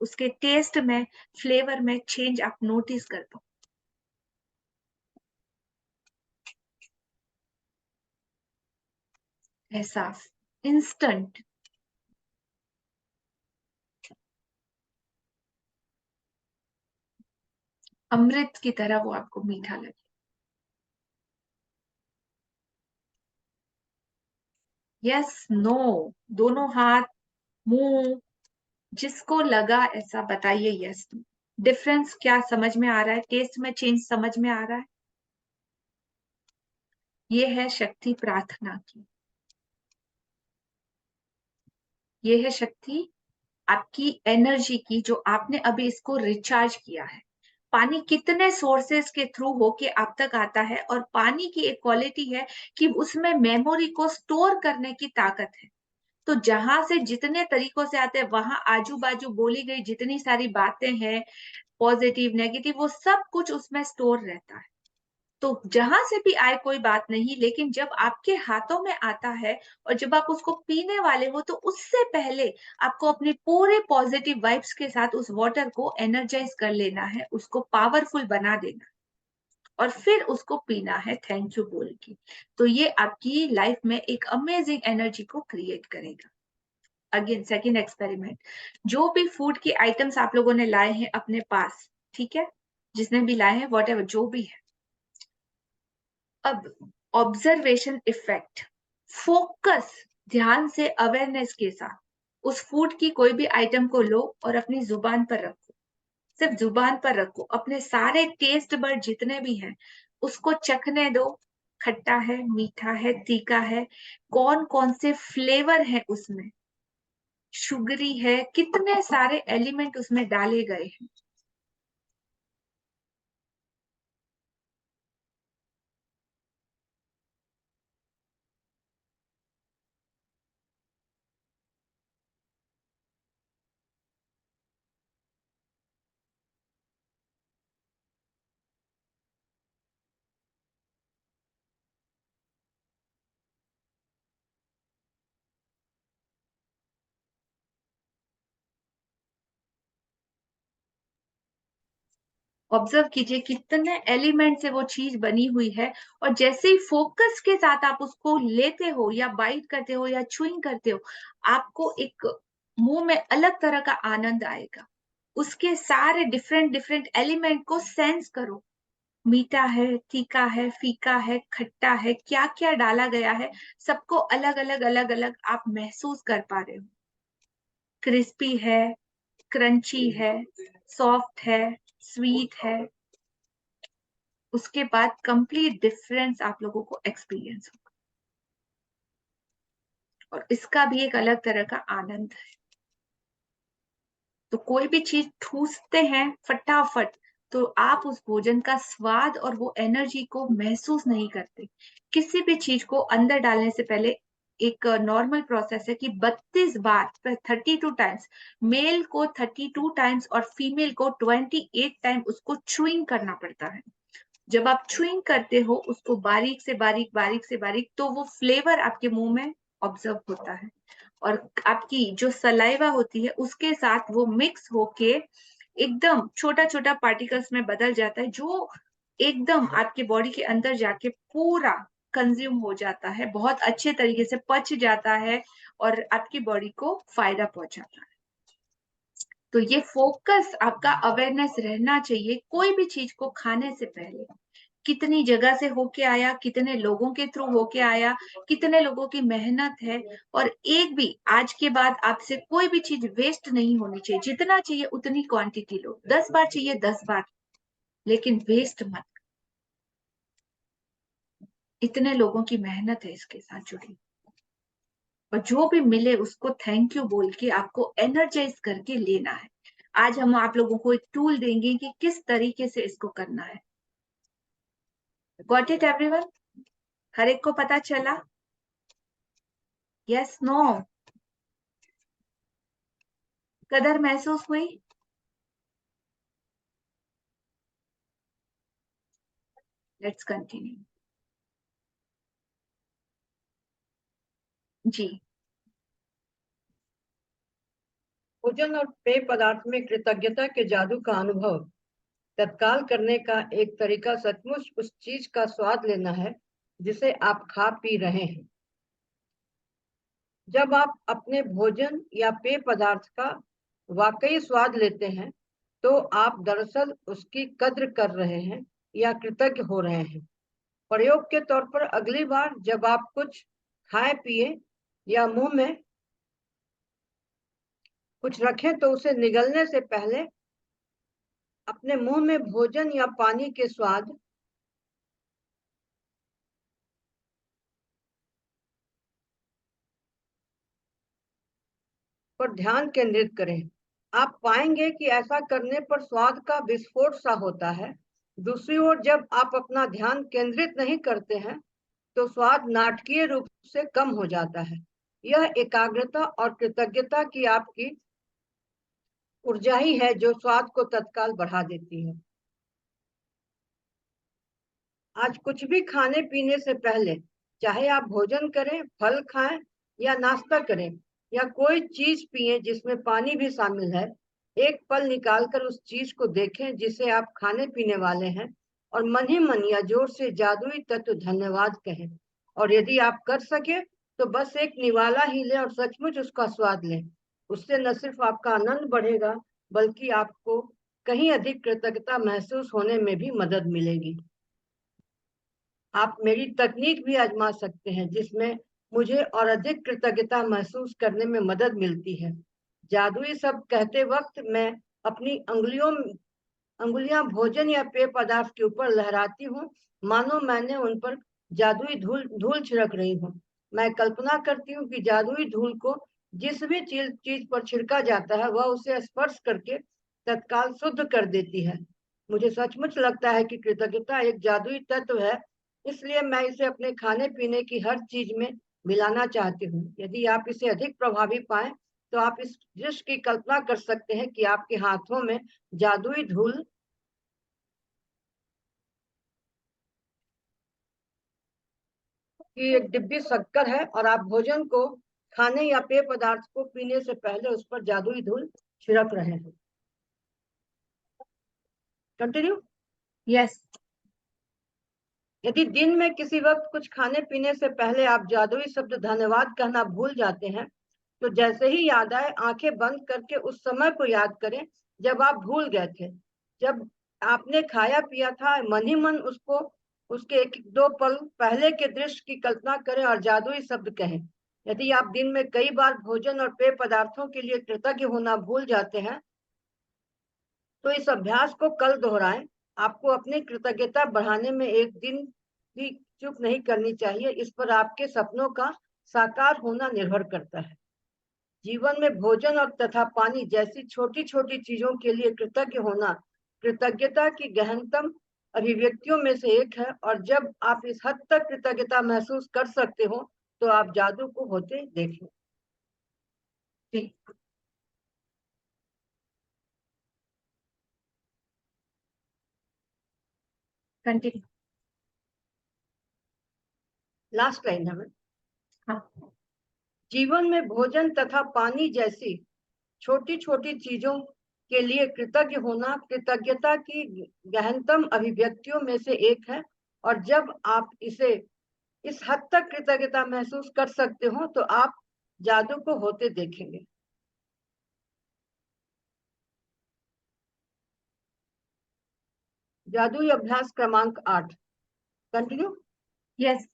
उसके टेस्ट में, फ्लेवर में चेंज आप नोटिस कर पाओ। एहसास इंस्टेंट, अमृत की तरह वो आपको मीठा लगे। यस, नो, दोनों हाथ, मुंह, जिसको लगा ऐसा बताइए यस नो। डिफरेंस क्या समझ में आ रहा है? टेस्ट में चेंज समझ में आ रहा है? ये है शक्ति प्रार्थना की, ये है शक्ति आपकी एनर्जी की, जो आपने अभी इसको रिचार्ज किया है। पानी कितने सोर्सेस के थ्रू होके आप तक आता है, और पानी की एक क्वालिटी है कि उसमें मेमोरी को स्टोर करने की ताकत है। तो जहां से जितने तरीकों से आते हैं, वहां आजू बाजू बोली गई जितनी सारी बातें हैं, पॉजिटिव नेगेटिव, वो सब कुछ उसमें स्टोर रहता है। तो जहां से भी आए कोई बात नहीं, लेकिन जब आपके हाथों में आता है और जब आप उसको पीने वाले हो, तो उससे पहले आपको अपने पूरे पॉजिटिव वाइब्स के साथ उस वाटर को एनर्जाइज कर लेना है, उसको पावरफुल बना देना, और फिर उसको पीना है थैंक यू बोल के। तो ये आपकी लाइफ में एक अमेजिंग एनर्जी को क्रिएट करेगा। अगेन सेकेंड एक्सपेरिमेंट, जो भी फूड की आइटम्स आप लोगों ने लाए हैं अपने पास, ठीक है, जिसने भी लाए हैं, वॉट जो भी है, अब ऑब्जर्वेशन इफेक्ट, फोकस, ध्यान से अवेयरनेस के साथ उस फूड की कोई भी आइटम को लो और अपनी जुबान पर रखो। सिर्फ जुबान पर रखो, अपने सारे टेस्ट बर्ड जितने भी हैं उसको चखने दो। खट्टा है, मीठा है, तीखा है, कौन कौन से फ्लेवर है उसमें, शुगरी है, कितने सारे एलिमेंट उसमें डाले गए हैं। ऑब्जर्व कीजिए कितने एलिमेंट से वो चीज बनी हुई है, और जैसे ही फोकस के साथ आप उसको लेते हो या बाइट करते हो या च्युइंग करते हो, आपको एक मुंह में अलग तरह का आनंद आएगा। उसके सारे डिफरेंट डिफरेंट एलिमेंट को सेंस करो, मीठा है, तीखा है, फीका है, खट्टा है, क्या क्या डाला गया है, सबको अलग अलग अलग अलग आप महसूस कर पा रहे हो। क्रिस्पी है, क्रंची है, सॉफ्ट है, स्वीट है, उसके बाद कंप्लीट डिफरेंस आप लोगों को एक्सपीरियंस होगा, और इसका भी एक अलग तरह का आनंद है। तो कोई भी चीज ठूसते हैं फटाफट, तो आप उस भोजन का स्वाद और वो एनर्जी को महसूस नहीं करते। किसी भी चीज को अंदर डालने से पहले एक नॉर्मल प्रोसेस है कि 32 बार 32 टाइम्स, मेल को 32 टाइम्स और फीमेल को 28 टाइम उसको च्यूइंग करना पड़ता है। जब आप च्यूइंग करते हो उसको बारीक से बारीक, बारीक से बारीक, तो वो फ्लेवर आपके मुंह में ऑब्जर्व होता है और आपकी जो सलाइवा होती है उसके साथ वो मिक्स होके एकदम छोटा छोटा पार्टिकल्स में बदल जाता है, जो एकदम आपके बॉडी के अंदर जाके पूरा कंज्यूम हो जाता है, बहुत अच्छे तरीके से पच जाता है और आपकी बॉडी को फायदा पहुंचाता है। तो ये फोकस आपका अवेयरनेस रहना चाहिए कोई भी चीज को खाने से पहले, कितनी जगह से होके आया, कितने लोगों के थ्रू होके आया, कितने लोगों की मेहनत है, और एक भी आज के बाद आपसे कोई भी चीज वेस्ट नहीं होनी चाहिए। जितना चाहिए उतनी क्वांटिटी लो, 10 बार चाहिए 10 बार, लेकिन वेस्ट मत। इतने लोगों की मेहनत है इसके साथ जुड़ी, और जो भी मिले उसको थैंक यू बोल के आपको एनर्जाइज करके लेना है। आज हम आप लोगों को एक टूल देंगे कि किस तरीके से इसको करना है। Got it everyone? हर एक को पता चला? Yes, no? कदर महसूस हुई? लेट्स कंटिन्यू जी। भोजन और पेय पदार्थ में कृतज्ञता के जादू का अनुभव तत्काल करने का एक तरीका सचमुच उस चीज का स्वाद लेना है जिसे आप खा पी रहे हैं। जब आप अपने भोजन या पेय पदार्थ का वाकई स्वाद लेते हैं तो आप दरअसल उसकी कद्र कर रहे हैं या कृतज्ञ हो रहे हैं। प्रयोग के तौर पर अगली बार जब आप कुछ खाए पिए या मुंह में कुछ रखें तो उसे निगलने से पहले अपने मुंह में भोजन या पानी के स्वाद पर ध्यान केंद्रित करें। आप पाएंगे कि ऐसा करने पर स्वाद का विस्फोट सा होता है। दूसरी ओर जब आप अपना ध्यान केंद्रित नहीं करते हैं तो स्वाद नाटकीय रूप से कम हो जाता है। यह एकाग्रता और कृतज्ञता की आपकी ऊर्जा ही है जो स्वाद को तत्काल बढ़ा देती है। आज कुछ भी खाने पीने से पहले, चाहे आप भोजन करें, फल खाएं या नाश्ता करें या कोई चीज पिए जिसमें पानी भी शामिल है, एक पल निकालकर उस चीज को देखें जिसे आप खाने पीने वाले हैं और मन ही मन या जोर से जादुई तत्व धन्यवाद कहें। और यदि आप कर सके तो बस एक निवाला ही लें और सचमुच उसका स्वाद लें। उससे न सिर्फ आपका आनंद बढ़ेगा बल्कि आपको कहीं अधिक कृतज्ञता महसूस होने में भी मदद मिलेगी। आप मेरी तकनीक भी आजमा सकते हैं जिसमें मुझे और अधिक कृतज्ञता महसूस करने में मदद मिलती है। जादुई शब्द कहते वक्त मैं अपनी अंगुलियां भोजन या पेय पदार्थ के ऊपर लहराती हूँ, मानो मैंने उन पर जादुई धूल छिड़क रही हूँ। मैं कल्पना करती हूँ कि जादुई धूल को जिस भी चीज पर छिड़का जाता है वह उसे स्पर्श करके तत्काल शुद्ध कर देती है। मुझे सचमुच लगता है कि कृतज्ञता एक जादुई तत्व है, इसलिए मैं इसे अपने खाने पीने की हर चीज में मिलाना चाहती हूँ। यदि आप इसे अधिक प्रभावी पाएं तो आप इस दृश्य की कल्पना कर सकते हैं कि आपके हाथों में जादुई धूल की एक डिब्बी शक्कर है और आप भोजन को खाने या पेय पदार्थ को पीने से पहले उस पर जादुई धूल छिड़क रहे हैं। कंटिन्यू। यस। यदि दिन में किसी वक्त कुछ खाने पीने से पहले आप जादुई शब्द धन्यवाद कहना भूल जाते हैं तो जैसे ही याद आए आंखें बंद करके उस समय को याद करें जब आप भूल गए थे, जब आपने खाया पिया था। मन ही मन उसके एक दो पल पहले के दृश्य की कल्पना करें और जादुई शब्द कहें। यदि आप दिन में कई बार भोजन और पेय पदार्थों के लिए कृतज्ञ होना भूल जाते हैं तो इस अभ्यास को कल दोहराएं। आपको अपनी कृतज्ञता बढ़ाने में एक दिन भी चूक नहीं करनी चाहिए। इस पर आपके सपनों का साकार होना निर्भर करता है। जीवन में भोजन और तथा पानी जैसी छोटी छोटी चीजों के लिए कृतज्ञ होना कृतज्ञता की गहनतम अभिव्यक्तियों में से एक है। और जब आप इस हद तक कृतज्ञता महसूस कर सकते हो तो आप जादू को होते देखें। ठीक। कंटिन्यू। लास्ट लाइन है मैम। हाँ। जीवन में भोजन तथा पानी जैसी छोटी छोटी चीजों के लिए कृतज्ञ होना कृतज्ञता की गहनतम अभिव्यक्तियों में से एक है, और जब आप इसे इस हद तक कृतज्ञता महसूस कर सकते हो तो आप जादू को होते देखेंगे। जादुई अभ्यास क्रमांक 8। कंटिन्यू। यस।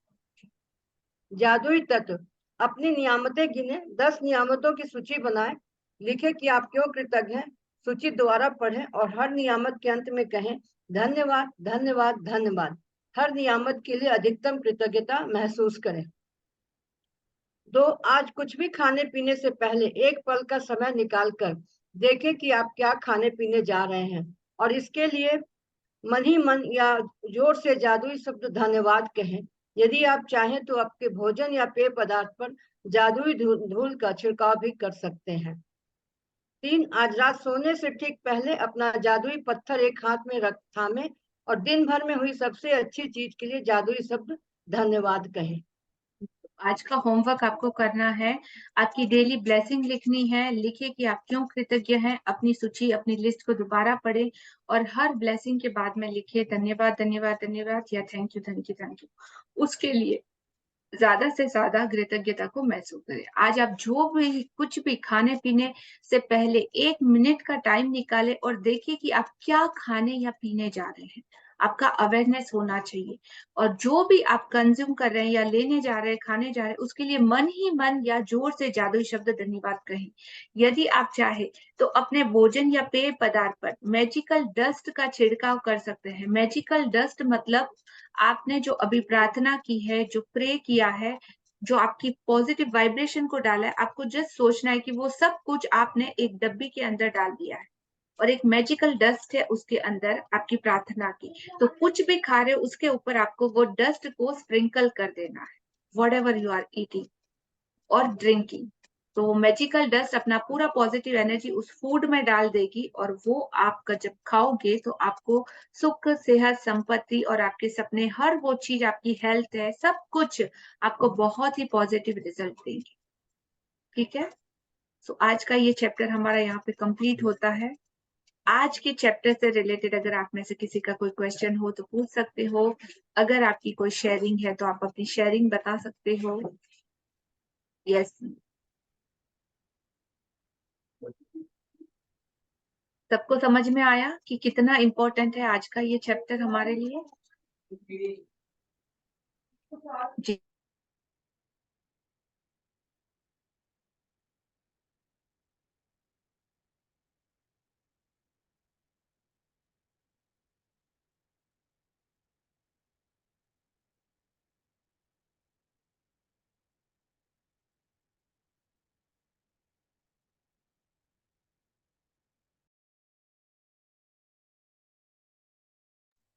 जादुई तत्व। अपनी नियामतें गिने, 10 नियामतों की सूची बनाएं, लिखें कि आप क्यों कृतज्ञ हैं, सूची दोबारा पढ़ें और हर नियामत के अंत में कहें धन्यवाद धन्यवाद धन्यवाद। हर नियामत के लिए अधिकतम कृतज्ञता महसूस करें। 2, आज कुछ भी खाने पीने से पहले एक पल का समय निकालकर देखें कि आप क्या खाने पीने जा रहे हैं, और इसके लिए मन ही मन या जोर से जादुई शब्द धन्यवाद कहें। यदि आप चाहें तो आपके भोजन या पेय पदार्थ पर जादुई धूल का छिड़काव भी कर सकते हैं। 3, आज रात सोने से ठीक पहले अपना जादुई पत्थर एक हाथ में रख थामे और दिन भर में हुई सबसे अच्छी चीज के लिए जादुई शब्द धन्यवाद कहें। आज का होमवर्क आपको करना है, आपकी डेली ब्लेसिंग लिखनी है। लिखिए कि आप क्यों कृतज्ञ हैं, अपनी सूची अपनी लिस्ट को दोबारा पढ़े और हर ब्लेसिंग के बाद में लिखिए धन्यवाद धन्यवाद धन्यवाद या thank you thank you thank you. उसके लिए ज्यादा से ज्यादा कृतज्ञता को महसूस करें। आज आप जो भी कुछ भी खाने पीने से पहले 1 मिनट का टाइम निकाले और देखिए कि आप क्या खाने या पीने जा रहे हैं। आपका अवेयरनेस होना चाहिए, और जो भी आप कंज्यूम कर रहे हैं या लेने जा रहे हैं खाने जा रहे हैं उसके लिए मन ही मन या जोर से जादुई शब्द धन्यवाद कहें। यदि आप चाहे तो अपने भोजन या पेय पदार्थ पर मैजिकल डस्ट का छिड़काव कर सकते हैं। मैजिकल डस्ट मतलब आपने जो अभी प्रार्थना की है, जो प्रे किया है, जो आपकी पॉजिटिव वाइब्रेशन को डाला है, आपको जस्ट सोचना है कि वो सब कुछ आपने एक डब्बी के अंदर डाल दिया है और एक मैजिकल डस्ट है उसके अंदर आपकी प्रार्थना की। तो कुछ भी खा रहे हो उसके ऊपर आपको वो डस्ट को स्प्रिंकल कर देना है, व्हाटएवर यू आर ईटिंग और ड्रिंकिंग। तो मैजिकल डस्ट अपना पूरा पॉजिटिव एनर्जी उस फूड में डाल देगी और वो आपका जब खाओगे तो आपको सुख सेहत संपत्ति और आपके सपने हर वो चीज आपकी हेल्थ है सब कुछ आपको बहुत ही पॉजिटिव रिजल्ट देंगे। ठीक है। सो आज का ये चैप्टर हमारा यहाँ पे कंप्लीट होता है। आज के चैप्टर से रिलेटेड अगर आप में से किसी का कोई क्वेश्चन हो तो पूछ सकते हो। अगर आपकी कोई शेयरिंग है तो आप अपनी शेयरिंग बता सकते हो। यस। सबको समझ में आया कि कितना इम्पोर्टेंट है आज का ये चैप्टर हमारे लिए? जी।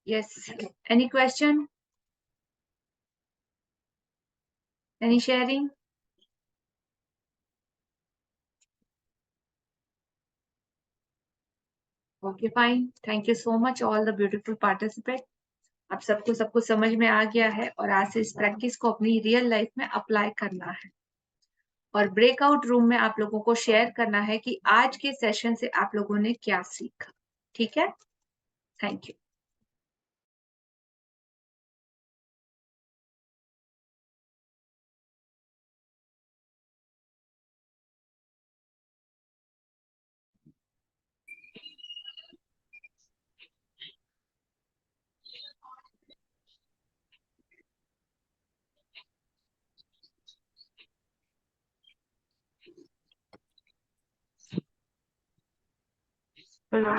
Yes. Any question? Any sharing? Okay, fine. Thank you so much, all the beautiful participants. अब सबको सब कुछ समझ में आ गया है और आज से इस प्रैक्टिस को अपनी रियल लाइफ में अप्लाई करना है और ब्रेकआउट रूम में आप लोगों को शेयर करना है कि आज के सेशन से आप लोगों ने क्या सीखा। ठीक है। Thank you. हेलो।